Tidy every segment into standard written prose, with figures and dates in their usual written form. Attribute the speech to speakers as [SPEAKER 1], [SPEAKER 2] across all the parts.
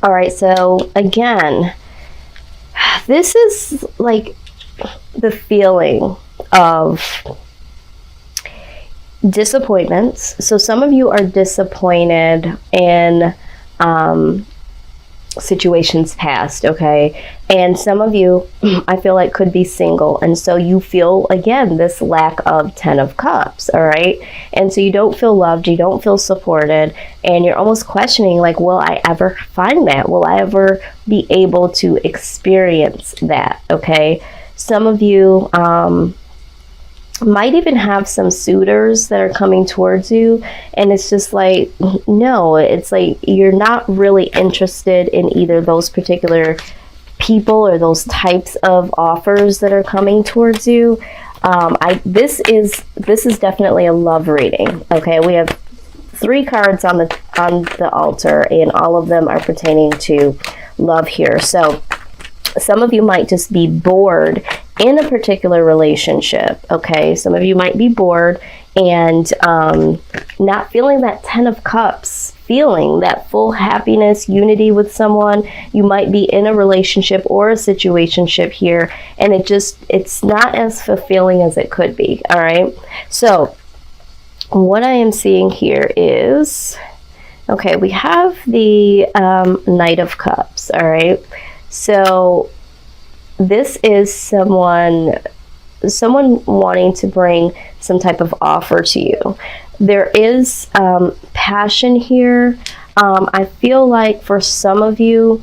[SPEAKER 1] All right, so again, this is like the feeling of disappointments. So some of you are disappointed in situations past, okay? And some of you, I feel like, could be single, and so you feel, again, this lack of 10 of Cups, all right? And so you don't feel loved, you don't feel supported, and you're almost questioning, like, will I ever find that? Will I ever be able to experience that, okay? Some of you might even have some suitors that are coming towards you, and it's just like, no, it's like you're not really interested in either those particular people or those types of offers that are coming towards you. This is definitely a love reading. Okay, we have 3 cards on the altar, and all of them are pertaining to love here. So some of you might just be bored in a particular relationship, okay? Some of you might be bored and not feeling that 10 of Cups, feeling that full happiness, unity with someone. You might be in a relationship or a situationship here, and it's not as fulfilling as it could be, all right? So what I am seeing here is, okay, we have the Knight of Cups, all right? So this is someone wanting to bring some type of offer to you. There is passion here. I feel like for some of you,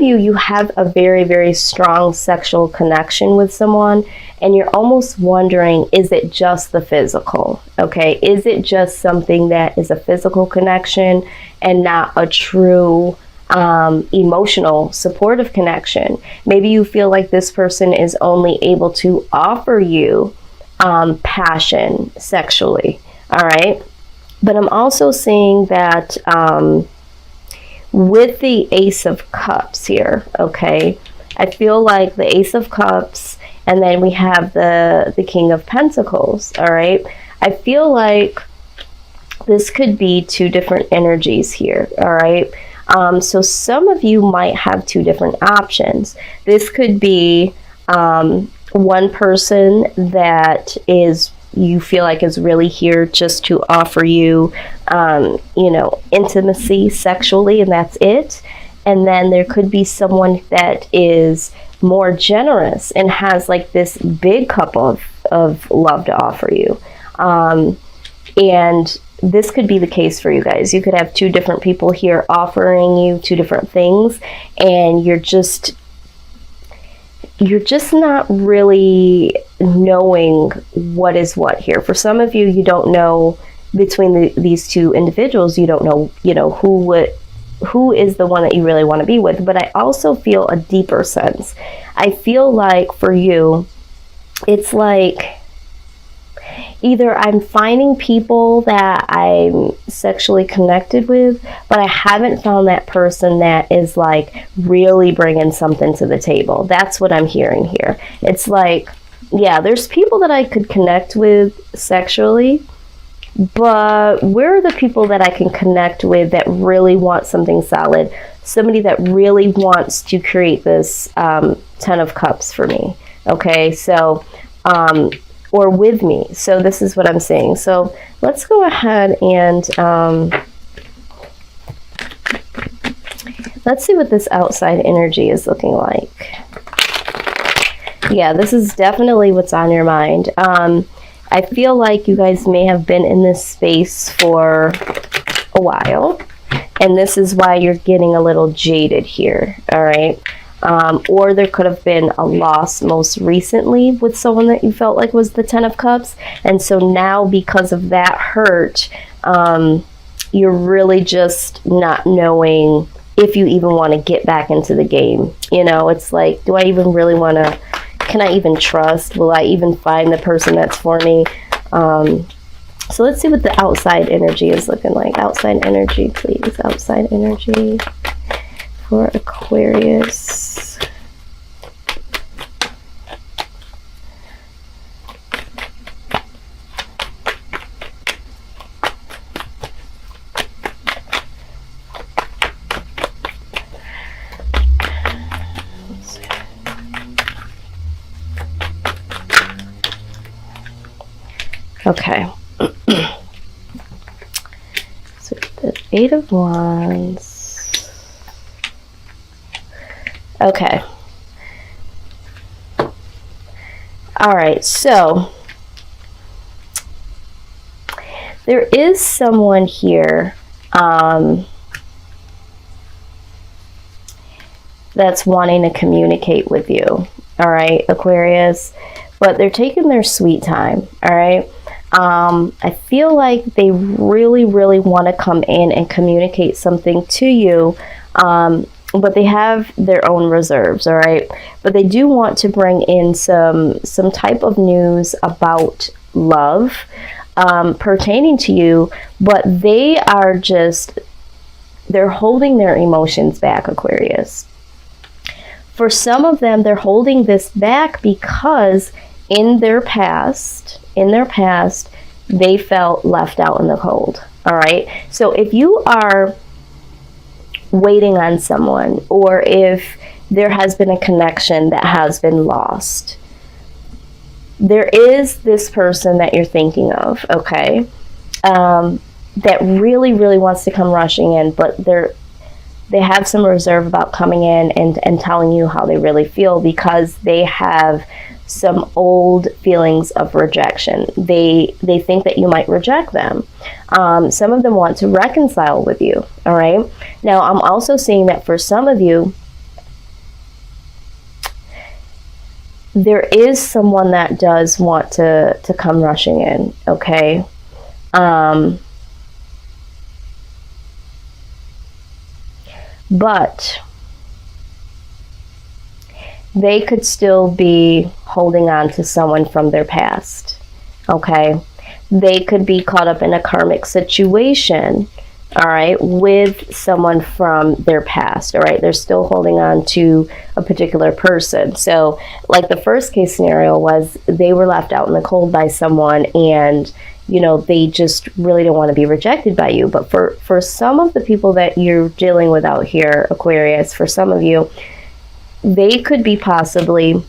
[SPEAKER 1] you have a very, very strong sexual connection with someone, and you're almost wondering, is it just the physical? Okay, is it just something that is a physical connection and not a true emotional, supportive connection? Maybe you feel like this person is only able to offer you passion sexually, all right? But I'm also seeing that with the Ace of Cups here, okay, I feel like the Ace of Cups, and then we have the King of Pentacles, all right? I feel like this could be 2 different energies here, all right? So some of you might have 2 different options. This could be one person that you feel like is really here just to offer you, intimacy sexually, and that's it. And then there could be someone that is more generous and has like this big cup of love to offer you. And this could be the case for you guys. You could have 2 different people here offering you 2 different things, and you're just not really knowing what is what here. For some of you, you don't know between these 2 individuals. You don't know, who is the one that you really want to be with. But I also feel a deeper sense. I feel like for you, it's like either I'm finding people that I'm sexually connected with, but I haven't found that person that is like really bringing something to the table. That's what I'm hearing here. It's like, yeah, there's people that I could connect with sexually, but where are the people that I can connect with that really want something solid? Somebody that really wants to create this 10 of Cups for me. Okay, so or with me. So this is what I'm saying. So let's go ahead and let's see what this outside energy is looking like. Yeah, this is definitely what's on your mind. I feel like you guys may have been in this space for a while, and this is why you're getting a little jaded here, all right? Or there could have been a loss most recently with someone that you felt like was the 10 of Cups. And so now, because of that hurt, you're really just not knowing if you even want to get back into the game. It's like, do I even really want to, can I even trust? Will I even find the person that's for me? So let's see what the outside energy is looking like. Outside energy, please. Outside energy for Aquarius. Okay. So the 8 of Wands. Okay. All right, so there is someone here that's wanting to communicate with you, all right, Aquarius, but they're taking their sweet time, all right? I feel like they really, really want to come in and communicate something to you, but they have their own reserves, all right? But they do want to bring in some type of news about love pertaining to you, but they are just, they're holding their emotions back, Aquarius. For some of them, they're holding this back because in their past, they felt left out in the cold, all right? So if you are waiting on someone, or if there has been a connection that has been lost, there is this person that you're thinking of, okay, that really, really wants to come rushing in, but they have some reserve about coming in and telling you how they really feel, because they have some old feelings of rejection. They think that you might reject them. Some of them want to reconcile with you, all right? Now, I'm also seeing that for some of you, there is someone that does want to come rushing in, okay? But they could still be holding on to someone from their past, okay? They could be caught up in a karmic situation, all right, with someone from their past, all right? They're still holding on to a particular person. So, like the first case scenario was they were left out in the cold by someone, and you know, they just really don't want to be rejected by you. But for some of the people that you're dealing with out here, Aquarius, for some of you, they could be possibly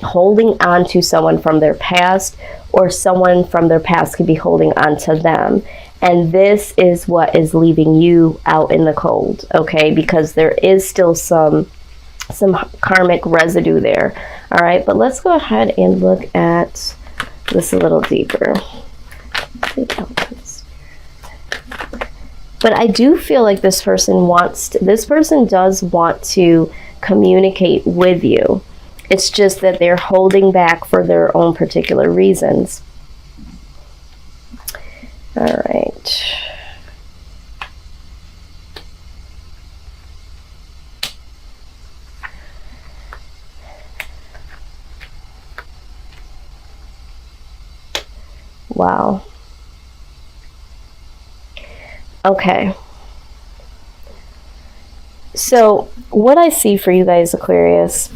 [SPEAKER 1] holding on to someone from their past, or someone from their past could be holding on to them. And this is what is leaving you out in the cold, okay? Because there is still some karmic residue there, all right? But let's go ahead and look at this a little deeper. But I do feel like this person does want to communicate with you. It's just that they're holding back for their own particular reasons. All right. Wow. Okay. So what I see for you guys, Aquarius,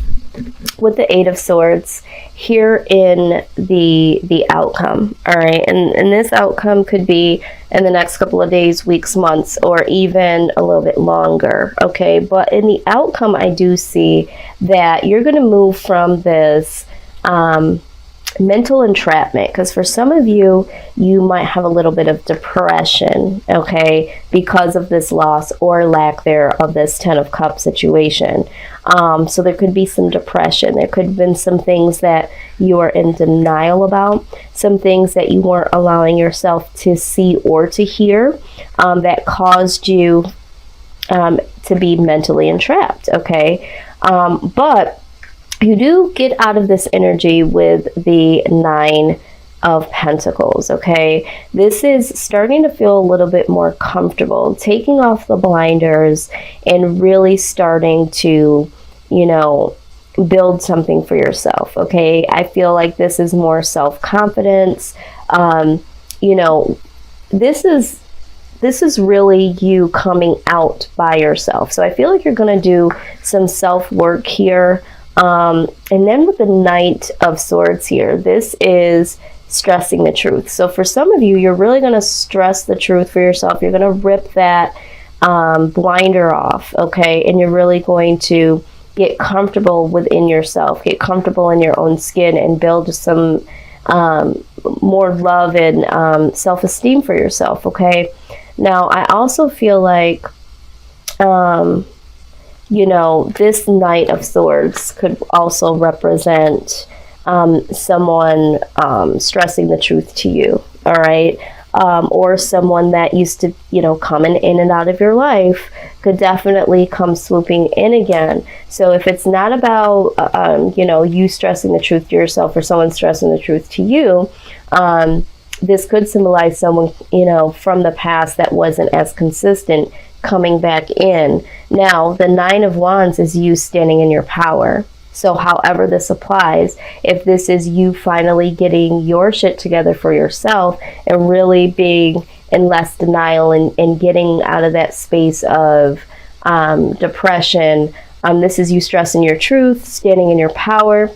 [SPEAKER 1] with the 8 of Swords here in the outcome, all right, and this outcome could be in the next couple of days, weeks, months, or even a little bit longer, okay? But in the outcome, I do see that you're going to move from this mental entrapment, because for some of you, you might have a little bit of depression, okay, because of this loss or lack there of this 10 of Cups situation. So there could be some depression. There could have been some things that you are in denial about, some things that you weren't allowing yourself to see or to hear, that caused you to be mentally entrapped, okay? But you do get out of this energy with the 9 of Pentacles, okay? This is starting to feel a little bit more comfortable, taking off the blinders and really starting to, you know, build something for yourself, okay? I feel like this is more self-confidence. You know, this is really you coming out by yourself. So I feel like you're going to do some self-work here. And then with the Knight of Swords here, this is stressing the truth. So for some of you, you're really going to stress the truth for yourself. You're going to rip that blinder off, okay? And you're really going to get comfortable within yourself, get comfortable in your own skin, and build some more love and self-esteem for yourself, okay? Now, I also feel like, you know, this Knight of Swords could also represent someone stressing the truth to you, all right? Or someone that used to, you know, come in and out of your life could definitely come swooping in again. So if it's not about, you know, you stressing the truth to yourself or someone stressing the truth to you, this could symbolize someone, you know, from the past that wasn't as consistent coming back in. Now, the Nine of Wands is you standing in your power. So however this applies, if this is you finally getting your shit together for yourself and really being in less denial and getting out of that space of depression, this is you stressing your truth, standing in your power,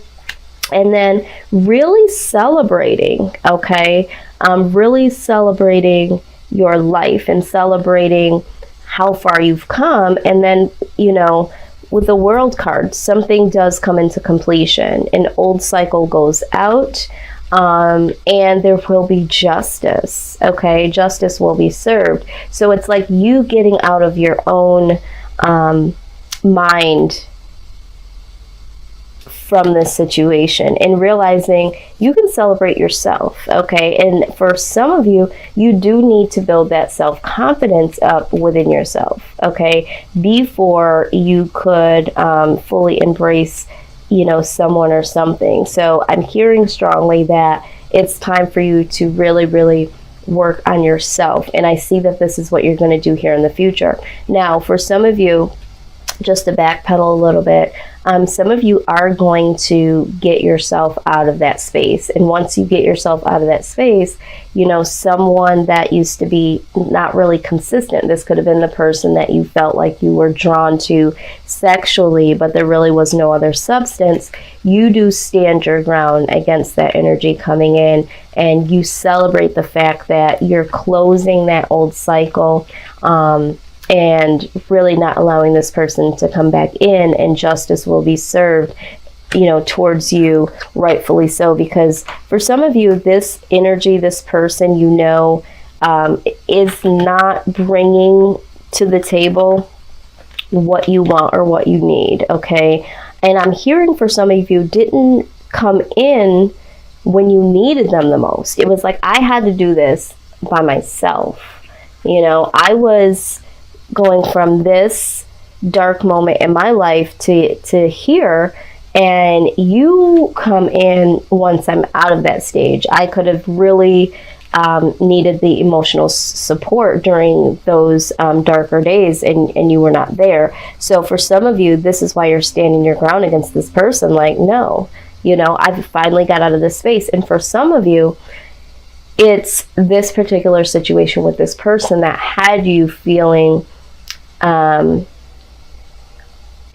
[SPEAKER 1] and then really celebrating, okay? Really celebrating your life and celebrating how far you've come. And then, you know, with the World card, something does come into completion. An old cycle goes out, and there will be justice, okay? Justice will be served. So it's like you getting out of your own mind from this situation and realizing you can celebrate yourself, okay? And for some of you, you do need to build that self-confidence up within yourself, okay? Before you could fully embrace, you know, someone or something. So I'm hearing strongly that it's time for you to really, really work on yourself. And I see that this is what you're going to do here in the future. Now, for some of you, just to backpedal a little bit, some of you are going to get yourself out of that space. And once you get yourself out of that space, you know, someone that used to be not really consistent, this could have been the person that you felt like you were drawn to sexually, but there really was no other substance. You do stand your ground against that energy coming in, and you celebrate the fact that you're closing that old cycle, and really not allowing this person to come back in, and justice will be served, you know, towards you, rightfully so. Because for some of you, this energy, this person, you know, is not bringing to the table what you want or what you need, okay? And I'm hearing for some of you, didn't come in when you needed them the most. It was like, I had to do this by myself. You know, I was going from this dark moment in my life to here, and you come in once I'm out of that stage. I could have really needed the emotional support during those darker days, and you were not there. So for some of you, this is why you're standing your ground against this person. Like, no, you know, I've finally got out of this space. And for some of you, it's this particular situation with this person that had you feeling a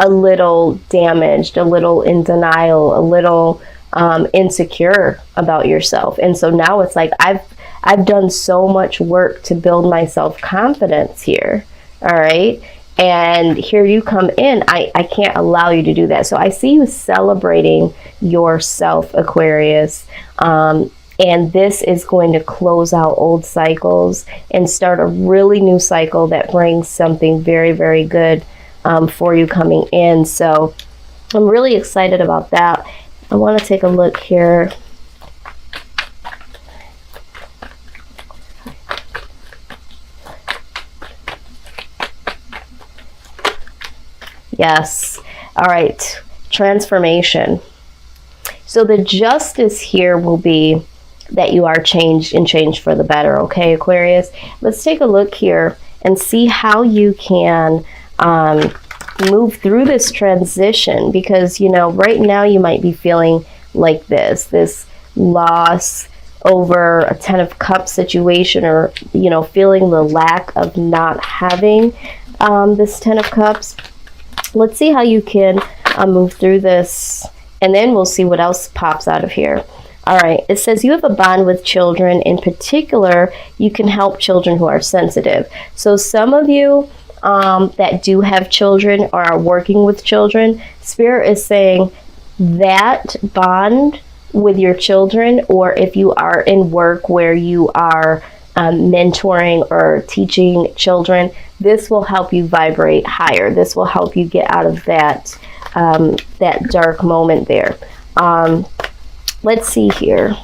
[SPEAKER 1] little damaged, a little in denial, a little insecure about yourself. And so now it's like, I've done so much work to build my self-confidence here, all right? And here you come in, I can't allow you to do that. So I see you celebrating yourself, Aquarius. And this is going to close out old cycles and start a really new cycle that brings something very, very good for you coming in. So I'm really excited about that. I want to take a look here. Yes. All right. Transformation. So the justice here will be that you are changed and changed for the better, okay, Aquarius? Let's take a look here and see how you can move through this transition, because, you know, right now you might be feeling like this loss over a Ten of Cups situation, or, you know, feeling the lack of not having this Ten of Cups. Let's see how you can move through this, and then we'll see what else pops out of here. All right, it says you have a bond with children. In particular, you can help children who are sensitive. So some of you that do have children or are working with children, Spirit is saying that bond with your children, or if you are in work where you are mentoring or teaching children, this will help you vibrate higher. This will help you get out of that that dark moment there. Let's see here.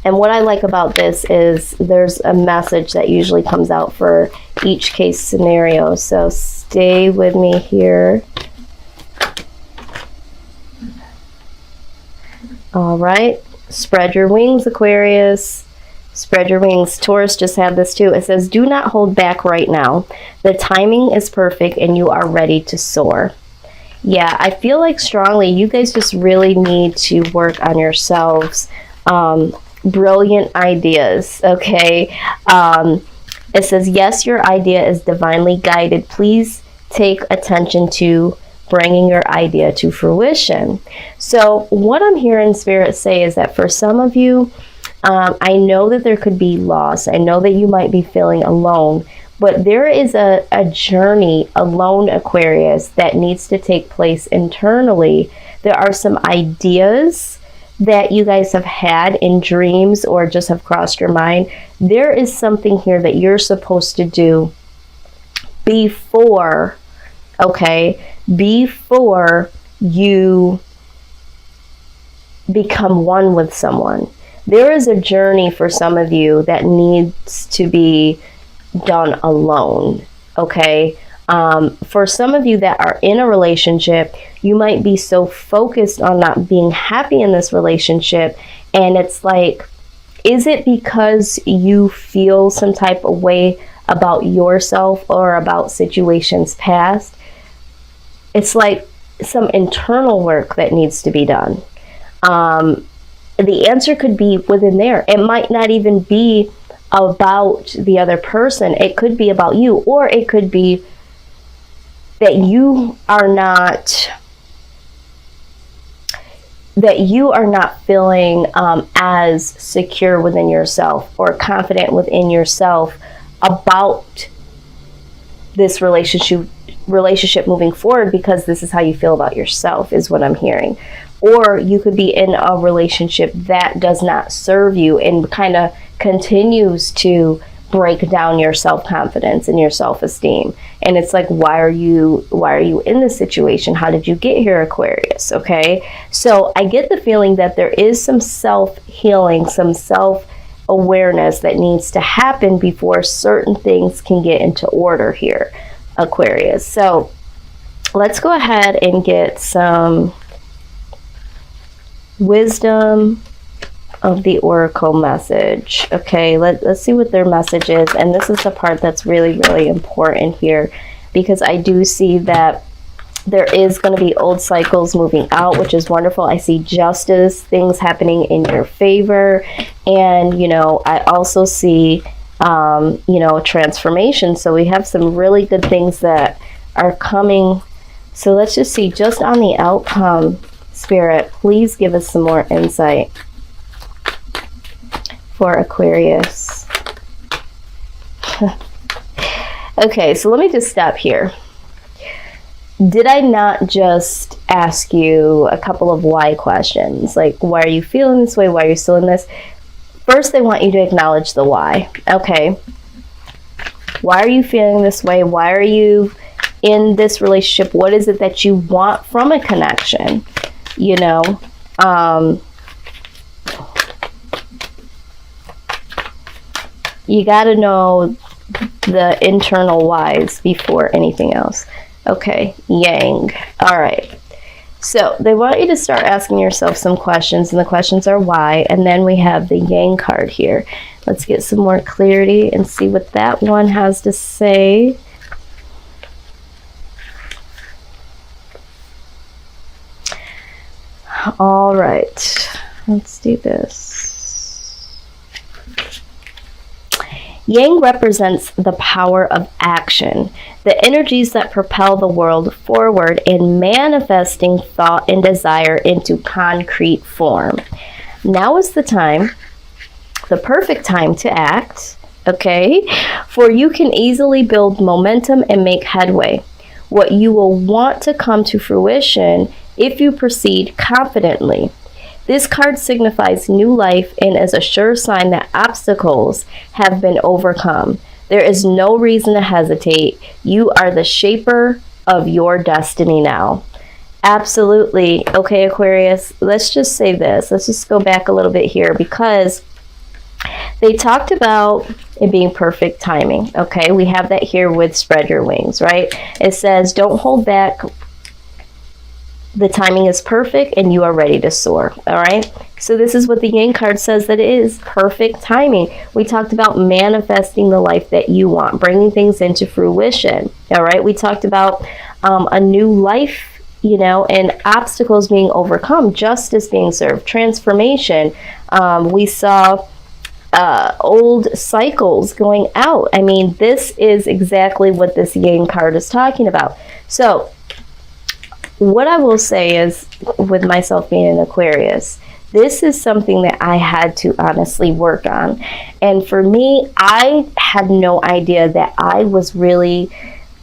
[SPEAKER 1] And what I like about this is there's a message that usually comes out for each case scenario. So stay with me here. All right. Spread your wings, Aquarius. Spread your wings. Taurus just had this too. It says, do not hold back right now. The timing is perfect and you are ready to soar. Yeah, I feel like strongly you guys just really need to work on yourselves. Brilliant ideas, okay? It says, yes, your idea is divinely guided. Please take attention to bringing your idea to fruition. So what I'm hearing Spirit say is that for some of you, I know that there could be loss. I know that you might be feeling alone, but there is a journey alone, Aquarius, that needs to take place internally. There are some ideas that you guys have had in dreams or just have crossed your mind. There is something here that you're supposed to do before, okay, before you become one with someone. There is a journey for some of you that needs to be done alone, okay? For some of you that are in a relationship, you might be so focused on not being happy in this relationship, and it's like, is it because you feel some type of way about yourself or about situations past? It's like some internal work that needs to be done. The answer could be within there. It might not even be about the other person. It could be about you, or it could be that you are not feeling as secure within yourself or confident within yourself about this relationship moving forward, because this is how you feel about yourself, is what I'm hearing. Or you could be in a relationship that does not serve you and kind of continues to break down your self-confidence and your self-esteem. And it's like, why are you in this situation? How did you get here, Aquarius? Okay, so I get the feeling that there is some self-healing, some self-awareness that needs to happen before certain things can get into order here, Aquarius. So let's go ahead and get some wisdom of the oracle message. Okay, let's see what their message is. And this is the part that's really, really important here, because I do see that there is going to be old cycles moving out, which is wonderful. I see justice, things happening in your favor. And, you know, I also see, you know, transformation. So we have some really good things that are coming. So let's just see, just on the outcome, Spirit, please give us some more insight for Aquarius. Okay, so let me just stop here. Did I not just ask you a couple of why questions? Like, why are you feeling this way? Why are you still in this? First, they want you to acknowledge the why. Okay. Why are you feeling this way? Why are you in this relationship? What is it that you want from a connection? You know, you got to know the internal whys before anything else. Okay, Yang. All right. So they want you to start asking yourself some questions, and the questions are why. And then we have the Yang card here. Let's get some more clarity and see what that one has to say. All right, let's do this. Yang represents the power of action, the energies that propel the world forward in manifesting thought and desire into concrete form. Now is the time, the perfect time to act, okay? For you can easily build momentum and make headway. What you will want to come to fruition if you proceed confidently. This card signifies new life and is a sure sign that obstacles have been overcome. There is no reason to hesitate. You are the shaper of your destiny now. Absolutely. Okay, Aquarius, let's just say this. Let's just go back a little bit here, because they talked about it being perfect timing. Okay, we have that here with spread your wings, right? It says, don't hold back. The timing is perfect and you are ready to soar. All right. So this is what the Yang card says, that it is perfect timing. We talked about manifesting the life that you want, bringing things into fruition. All right. We talked about a new life, you know, and obstacles being overcome, justice being served, transformation. We saw old cycles going out. I mean, this is exactly what this Yang card is talking about. So what I will say is, with myself being an Aquarius, this is something that I had to honestly work on. And for me, I had no idea that I was really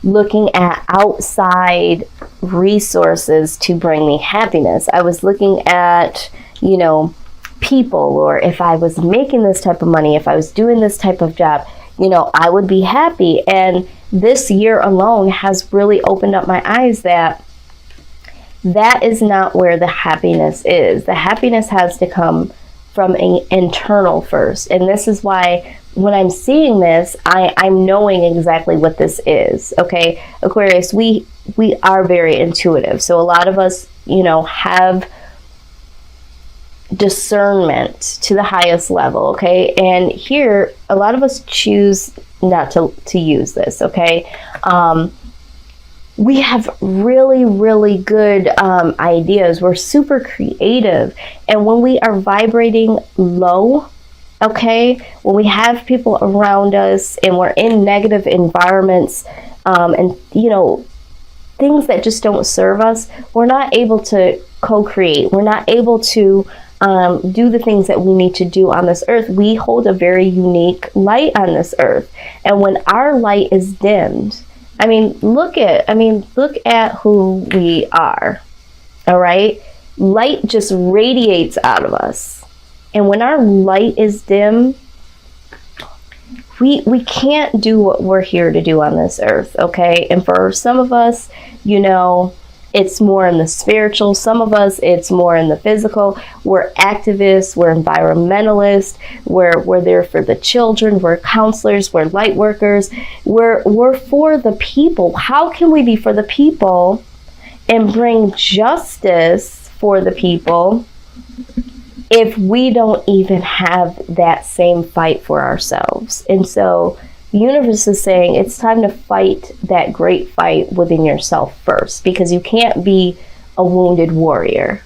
[SPEAKER 1] looking at outside resources to bring me happiness. I was looking at, you know, people, or if I was making this type of money, if I was doing this type of job, you know, I would be happy. And this year alone has really opened up my eyes that that is not where the happiness is. The happiness has to come from an internal first. And this is why when I'm seeing this, I'm knowing exactly what this is. Okay, Aquarius, we are very intuitive. So a lot of us, you know, have discernment to the highest level. Okay, and here a lot of us choose not to use this. Okay, we have really, really good ideas. We're super creative. And when we are vibrating low, okay, when we have people around us and we're in negative environments, and, you know, things that just don't serve us, we're not able to co-create. We're not able to do the things that we need to do on this earth. We hold a very unique light on this earth. And when our light is dimmed, I mean, look at who we are. All right. Light just radiates out of us. And when our light is dim, we can't do what we're here to do on this earth. Okay. And for some of us, you know, it's more in the spiritual. Some of us, it's more in the physical. We're activists. We're environmentalists. We're there for the children. We're counselors. We're light workers. We're for the people. How can we be for the people and bring justice for the people if we don't even have that same fight for ourselves? And so the universe is saying it's time to fight that great fight within yourself first, because you can't be a wounded warrior.